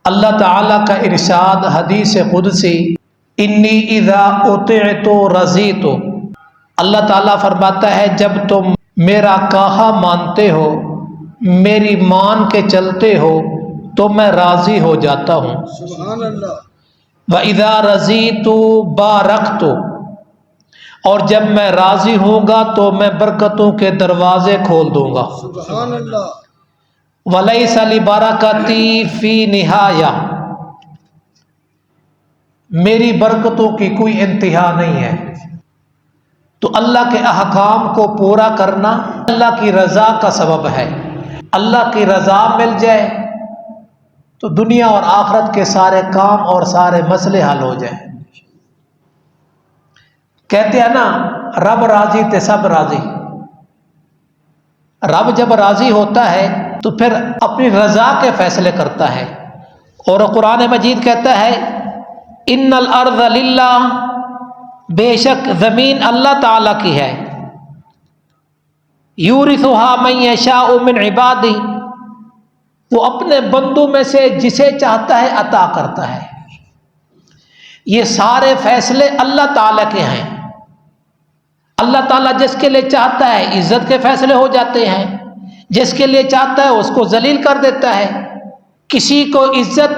اللہ تعالیٰ کا ارشاد حدیث قدسی، انی اذا اطعت رضیت، اللہ تعالیٰ فرماتا ہے جب تم میرا کہا مانتے ہو، میری مان کے چلتے ہو تو میں راضی ہو جاتا ہوں۔ سبحان اللہ۔ وَإِذَا رَضِيتُ بَارَكْتُ، اور جب میں راضی ہوں گا تو میں برکتوں کے دروازے کھول دوں گا۔ سبحان اللہ۔ وَلَيْسَ لِبَرَكَتِي فِي نِهَایَہ، میری برکتوں کی کوئی انتہا نہیں ہے۔ تو اللہ کے احکام کو پورا کرنا اللہ کی رضا کا سبب ہے۔ اللہ کی رضا مل جائے تو دنیا اور آخرت کے سارے کام اور سارے مسئلے حل ہو جائیں۔ کہتے ہیں نا رب راضی تے سب راضی۔ رب جب راضی ہوتا ہے تو پھر اپنی رضا کے فیصلے کرتا ہے، اور قرآن مجید کہتا ہے ان الارض للہ، بے شک زمین اللہ تعالیٰ کی ہے، یورثھا من یشاء من عبادہ، وہ اپنے بندوں میں سے جسے چاہتا ہے عطا کرتا ہے۔ یہ سارے فیصلے اللہ تعالیٰ کے ہیں۔ اللہ تعالیٰ جس کے لیے چاہتا ہے عزت کے فیصلے ہو جاتے ہیں، جس کے لیے چاہتا ہے اس کو ذلیل کر دیتا ہے، کسی کو عزت،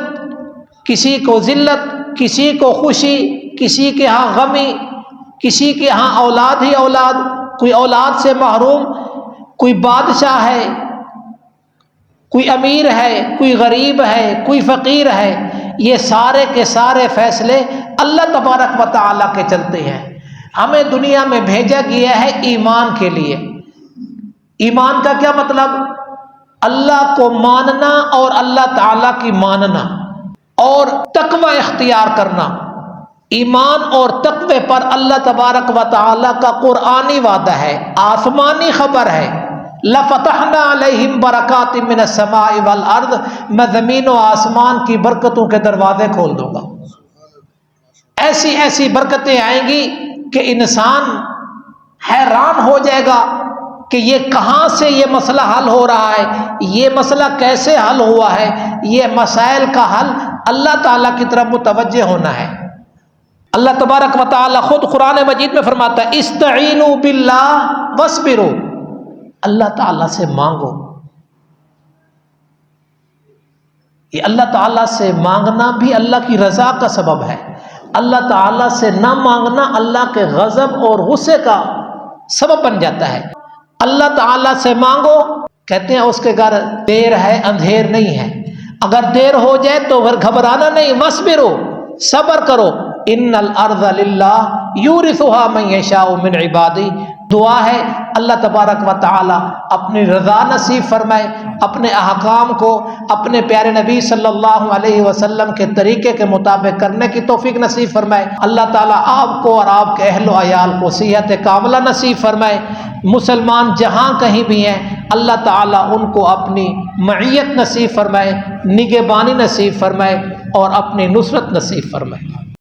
کسی کو ذلت، کسی کو خوشی، کسی کے ہاں غمی، کسی کے ہاں اولاد ہی اولاد، کوئی اولاد سے محروم، کوئی بادشاہ ہے، کوئی امیر ہے، کوئی غریب ہے، کوئی فقیر ہے۔ یہ سارے کے سارے فیصلے اللہ تبارک و تعالیٰ کے چلتے ہیں۔ ہمیں دنیا میں بھیجا گیا ہے ایمان کے لیے۔ ایمان کا کیا مطلب؟ اللہ کو ماننا اور اللہ تعالیٰ کی ماننا اور تقوی اختیار کرنا۔ ایمان اور تقوی پر اللہ تبارک و تعالیٰ کا قرآنی وعدہ ہے، آسمانی خبر ہے، لَفَتَحْنَا عَلَيْهِمْ بَرَكَاتٍ مِّنَ السَّمَاءِ وَالْأَرْضِ، میں زمین و آسمان کی برکتوں کے دروازے کھول دوں گا۔ ایسی ایسی برکتیں آئیں گی کہ انسان حیران ہو جائے گا کہ یہ کہاں سے یہ مسئلہ حل ہو رہا ہے، یہ مسئلہ کیسے حل ہوا ہے۔ یہ مسائل کا حل اللہ تعالیٰ کی طرف متوجہ ہونا ہے۔ اللہ تبارک و تعالیٰ خود قرآن مجید میں فرماتا ہے استعینوا باللہ واصبروا، اللہ تعالیٰ سے مانگو۔ یہ اللہ تعالیٰ سے مانگنا بھی اللہ کی رضا کا سبب ہے۔ اللہ تعالیٰ سے نہ مانگنا اللہ کے غضب اور غصے کا سبب بن جاتا ہے۔ اللہ تعالیٰ سے مانگو، کہتے ہیں اس کے گھر دیر ہے اندھیر نہیں ہے۔ اگر دیر ہو جائے تو پھر گھبرانا نہیں، واصبروا، صبر کرو۔ ان الارض للہ یورثھا من یشاء من عبادہ، دعا ہے اللہ تبارک و تعالی اپنی رضا نصیب فرمائے، اپنے احکام کو اپنے پیارے نبی صلی اللہ علیہ وسلم کے طریقے کے مطابق کرنے کی توفیق نصیب فرمائے۔ اللہ تعالیٰ آپ کو اور آپ کے اہل و عیال کو صحت کاملہ نصیب فرمائے۔ مسلمان جہاں کہیں بھی ہیں اللہ تعالیٰ ان کو اپنی معیت نصیب فرمائے، نگہبانی نصیب فرمائے اور اپنی نصرت نصیب فرمائے۔